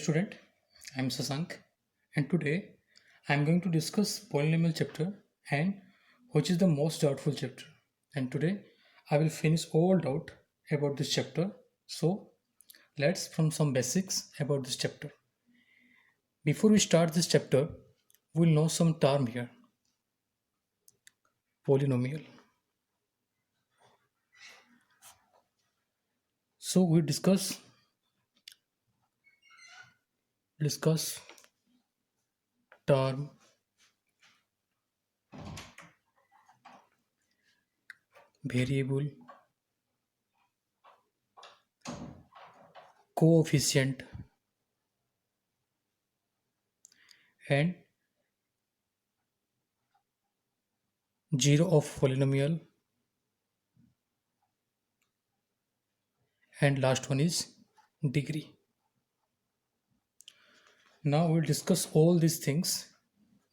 student, I am Sasank and today I am going to discuss polynomial chapter and which is the most doubtful chapter. And today I will finish all doubt about this chapter. So let's from some basics about this chapter. Before we start this chapter, we'll know some term here. Polynomial. So we discuss term, variable, coefficient and zero of polynomial, and last one is degree. Now we'll discuss all these things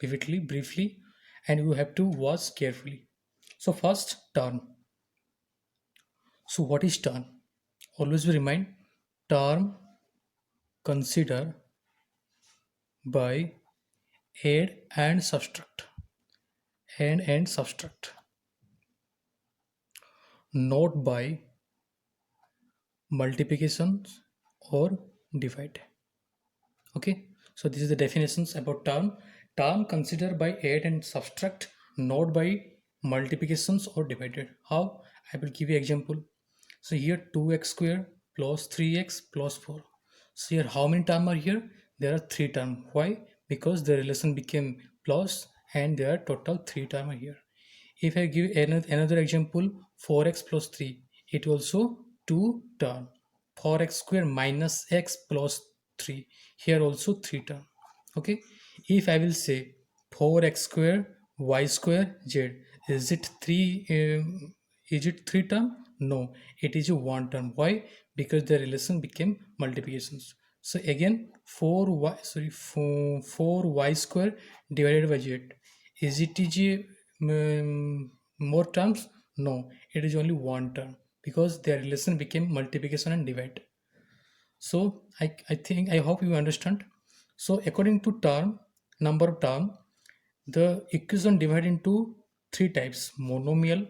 vividly, briefly, and you have to watch carefully. So first, term. So what is term? Always remind, term consider by add and subtract. Add and subtract. Not by multiplication or divide. Okay, so this is the definitions about term. Term considered by add and subtract, not by multiplications or divided. How? I will give you example. So here 2x square plus 3x plus 4. So here how many terms are here? There are 3 terms. Why? Because the relation became plus and there are total 3 terms are here. If I give another example, 4x plus 3, it also 2 term. 4x square minus x plus 3, here also 3 term. Okay, if I will say 4x square y square z, is it 3 term? No, it is a 1 term. Why? Because the relation became multiplications. So again 4y square divided by z, is it more terms? No, it is only 1 term because their relation became multiplication and divide. So I hope you understand. So according to term, number of term, the equation divided into 3 types: monomial,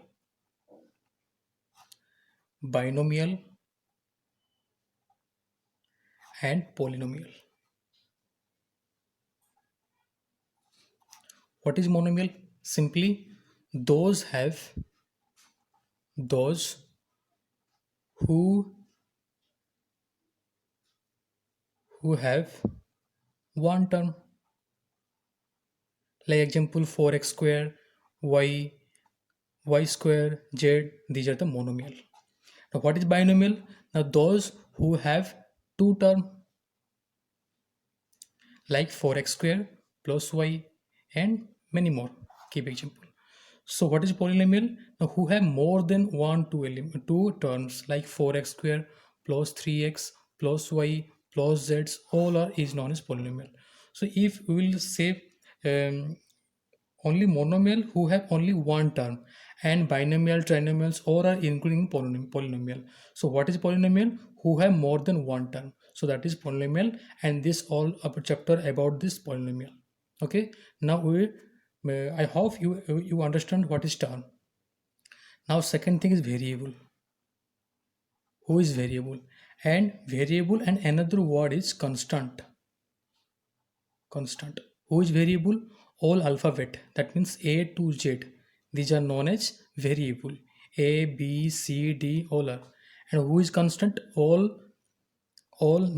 binomial and polynomial. What is monomial? Simply those who have 1 term. Like example 4x square, y square, z, these are the monomial. Now what is binomial? Now those who have 2 term, like 4x square plus y and many more. Keep example. So what is polynomial? Now who have more than two terms, like 4x square plus 3x plus y plus z, all are is known as polynomial. So if we will say only monomial who have only 1 term, and binomial, trinomials all are including polynomial. So what is polynomial? Who have more than 1 term, so that is polynomial, and this all up chapter about this polynomial. Okay, now I hope you understand what is term. Now second thing is variable. Who is variable? And variable and another word is constant. Constant. Who is variable? All alphabet, that means A to Z, these are known as variable. A, B, C, D, all are. And who is constant? All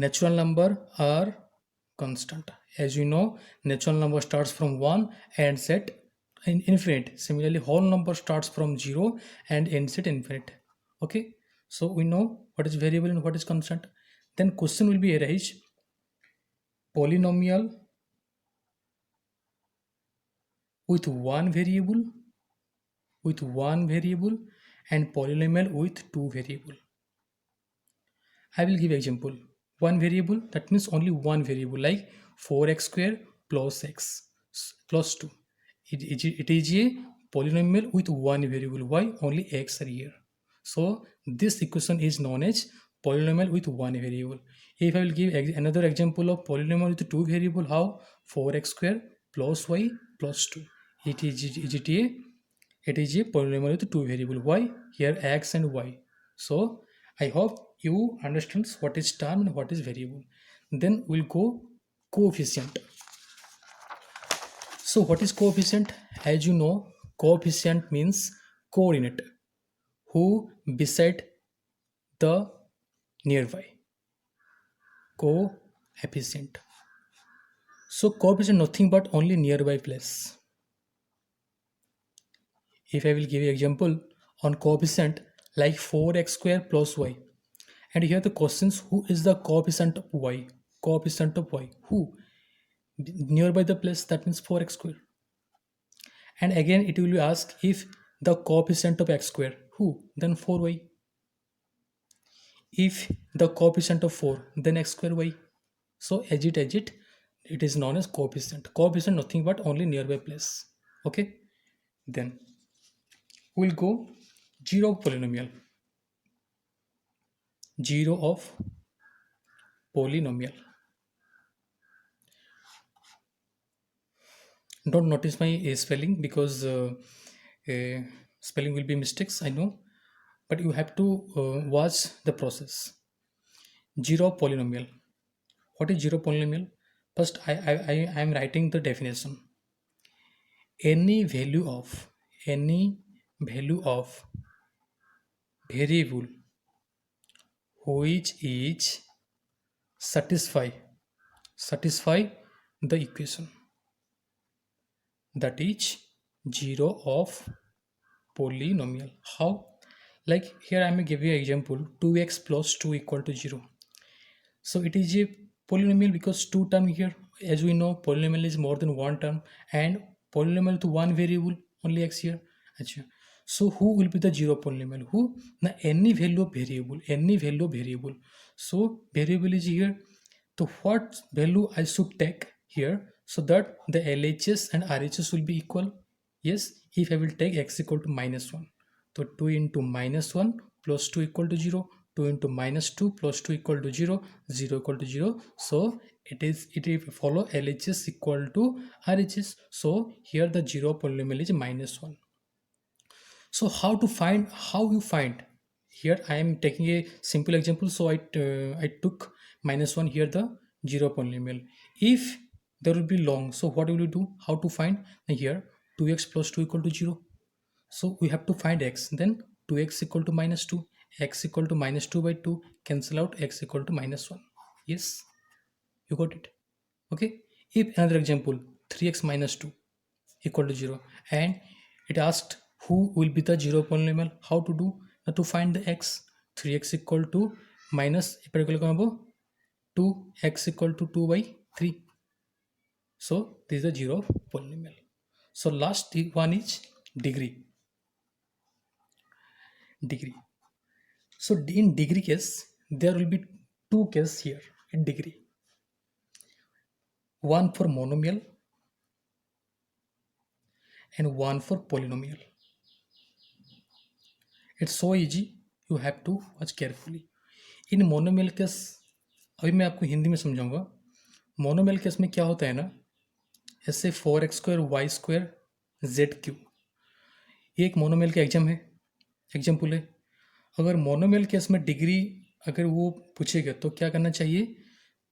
natural number are constant. As you know, natural number starts from 1 and set in infinite. Similarly, whole number starts from 0 and ends at infinite. Okay, so we know what is variable and what is constant. Then question will be arise: polynomial with one variable and polynomial with 2 variable. I will give example. One variable, that means only one variable, like 4x square plus x plus 2. It is a polynomial with one variable. Why? Only x are here. So this equation is known as polynomial with one variable. If I will give another example of polynomial with two variable, how 4x square plus y plus 2. It is a polynomial with two variable. Why? Here x and y. So I hope you understand what is term and what is variable. Then we'll go coefficient. So what is coefficient? As you know, coefficient means coordinate who beside the nearby. Coefficient. So coefficient nothing but only nearby place. If I will give you example on coefficient like 4x square plus y, and here the questions, who is the coefficient of y? Coefficient of y, who? Nearby the place, that means 4x square. And again it will be asked if the coefficient of x square, who? Then 4y. If the coefficient of 4, then x square y. So as it is known as coefficient. Coefficient nothing but only nearby place. Okay. Then we'll go zero of polynomial. Zero of polynomial. Don't notice my spelling because spelling will be mistakes, I know, but you have to watch the process. Zero of polynomial. What is zero polynomial? First, I am writing the definition. Any value of variable which is satisfy the equation, that is zero of polynomial. How? Like here I am giving you example 2x plus 2 equal to 0. So it is a polynomial because two term here. As we know, polynomial is more than one term, and polynomial to one variable only x here. Achha. So who will be the zero polynomial? Who? Now any value of variable. So variable is here. So what value I should take here so that the LHS and RHS will be equal? Yes, if I will take x equal to -1. So 2 into -1 plus 2 equal to 0. 2 into -2 plus 2 equal to 0. 0 equal to 0. So it will follow LHS equal to RHS. So here the zero polynomial is -1. So how you find? Here I am taking a simple example. So I took -1 here, the zero polynomial. If there will be long, so what will you do? How to find? Here 2x plus 2 equal to 0. So we have to find x. Then 2x equal to -2. X equal to -2 by 2. Cancel out x equal to -1. Yes, you got it. Okay. If another example 3x minus 2 equal to 0, and it asked who will be the zero polynomial, how to do? Now to find the x, 3x equal to minus 2x equal to 2 by 3. So this is the zero polynomial. So last one is degree. So in degree case, there will be two cases here in degree. One for monomial and one for polynomial. It's so easy, you have to watch carefully. In monomial case अभी मैं आपको हिंदी में समझाऊंगा. Monomial case में क्या होता है ना, ऐसे 4x square Y square Z cube, ये एक मोनोमियल का एग्जाम्पल है. अगर मोनोमियल केस में डिग्री अगर वो पूछेगा तो क्या करना चाहिए?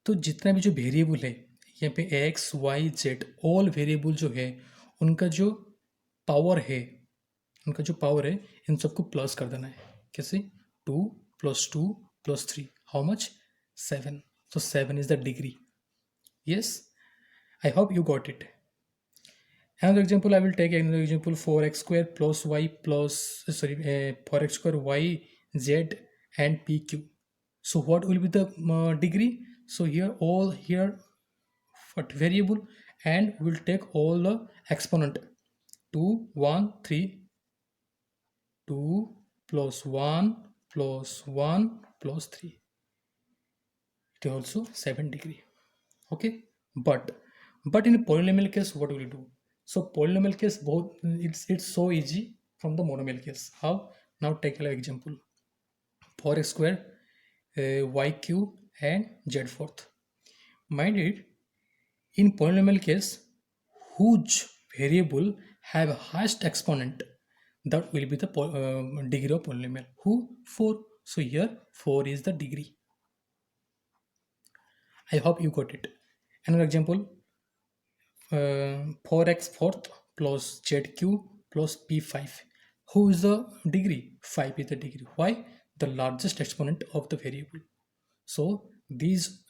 तो जितना भी जो वेरिएबल है यहाँ पे X Y Z, all variable जो है उनका जो पावर है इन सबको प्लस कर देना है. कैसे? 2 + 2 + 3, how much? 7. So 7 is the degree. Yes, I hope you got it. Another example, I will take another example, 4x square plus y plus 4x square y z and pq. So what will be the degree? So here all here what variable, and we'll take all the exponent. 2 1 3, 2 plus 1 plus 1 plus 3. It is also 7 degree. Okay, but in polynomial case, what will you do? So polynomial case, both it's so easy from the monomial case. How? Now take an example. 4x square yq and z fourth. Mind it, in polynomial case, whose variable have highest exponent, that will be the degree of polynomial. Who? 4. So here 4 is the degree. I hope you got it. Another example, 4x fourth plus zq plus p5. Who is the degree? 5 is the degree. Why? The largest exponent of the variable. So these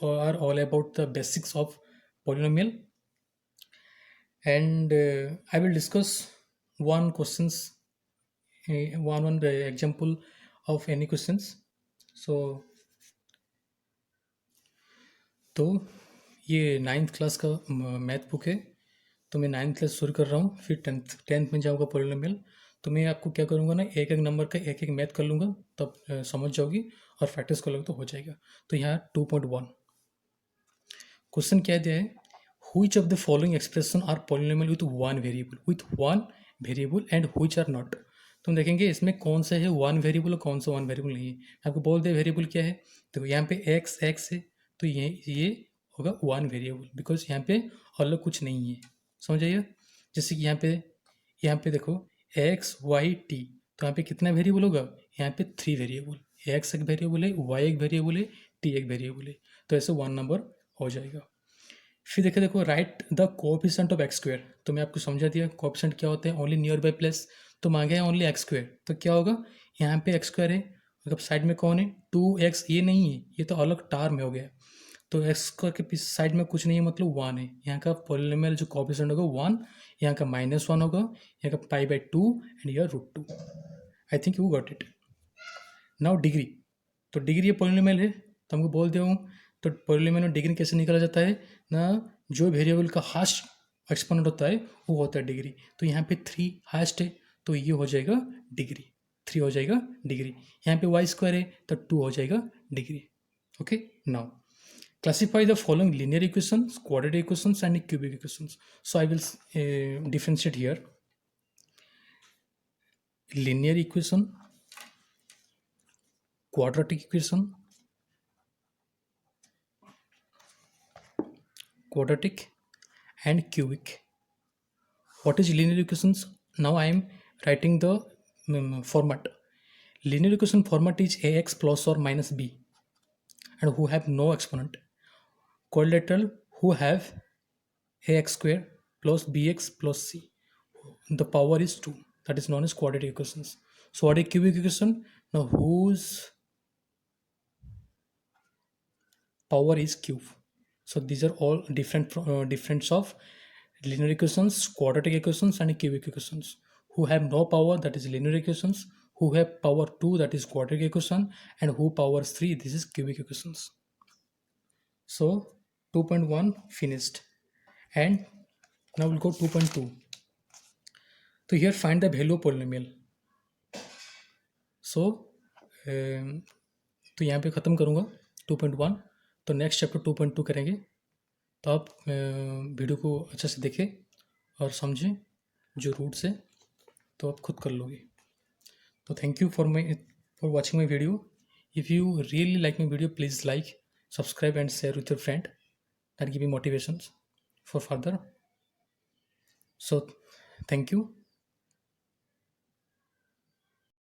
are all about the basics of polynomial, and I will discuss one questions, one example of any questions. So तो ये ninth class का math book है। तो मैं ninth class शुरू कर रहा हूँ, फिर टेंथ टेंथ में जाऊँगा पॉलिनोमियल। तो मैं आपको क्या करूँगा ना, एक एक नंबर का एक एक मैथ कर लूँगा, तब समझ जाओगी, और प्रैक्टिस कर लोगे तो हो जाएगा। तो यहाँ 2.1 क्वेश्चन क्या दिया है, which of the following expression are polynomial with one variable and which are not। तो हम देखेंगे इसमें कौन सा है वन वेरिएबल और कौन सा वन वेरिएबल नहीं है। आपको बोल दे वेरिएबल क्या है, तो यहाँ पे x है, तो ये होगा वन वेरिएबल, बिकॉज यहाँ पे अलग कुछ नहीं है। समझ आइए, जैसे कि यहाँ पे देखो x y t, तो यहाँ पे कितना वेरिएबल होगा, यहाँ पे 3 वेरिएबल, x एक वेरिएबल है, y एक वेरिएबल है, t एक वेरिएबल है, तो ऐसे वन नंबर हो जाएगा। फिर देखो right the coefficient of x square. तो मैं आपको समझा दिया कोएफिशिएंट क्या होते हैं, ओनली नियर बाय प्लेस। तो मांगे हैं ओनली एक्स स्क्वायर, तो क्या होगा, यहाँ पे एक्स स्क्वायर है, मतलब साइड में कौन है 2x, ये नहीं है, ये तो अलग टर्म हो गया। तो एक्स स्क्वायर के पीछे साइड में कुछ नहीं है, मतलब 1 है। यहाँ का पॉलिनोमियल जो कोएफिशिएंट होगा 1, यहाँ का -1 होगा, यहाँ का π/2 एंड यहाँ √2। I think you got it. Now degree, तो डिग्री ये पॉलिनोमियल है, तो हमको बोल दिया हूँ। तो पॉलिनोमियल में डिग्री कैसे निकाला जाता है ना, जो वेरिएबल का हास्ट एक्सपोनेंट होता है वो होता है डिग्री। तो यहाँ पे 3 हास्ट है, तो ये हो जाएगा डिग्री, 3 हो जाएगा डिग्री। यहाँ पे वाई स्क्वायर है, तो 2 हो जाएगा degree. Okay, now classify the following linear equations, quadratic equations and cubic equations. So I will differentiate here. Linear equation, quadratic equation, quadratic and cubic. What is linear equations? Now I am writing the format. Linear equation format is ax plus or minus b and who have no exponent. Quadrilateral who have ax square plus bx plus c. The power is 2. That is known as quadratic equations. So what is cubic equation? Now whose power is cube. So these are all difference of linear equations, quadratic equations and cubic equations. Who have no power, that is linear equations. Who have power 2, that is quadratic equation, and who power 3, this is cubic equations. So 2.1 finished, and now we'll go 2.2. So here find the value of polynomial. So तो यहाँ पे ख़त्म करूँगा 2.1। तो next chapter 2.2 करेंगे। तो आप video को अच्छे से देखें और समझें जो रूट्स है, तो आप खुद कर लोगे। तो thank you for watching my video. If you really like my video, please like, subscribe and share with your friend. That give me motivations for further. So thank you.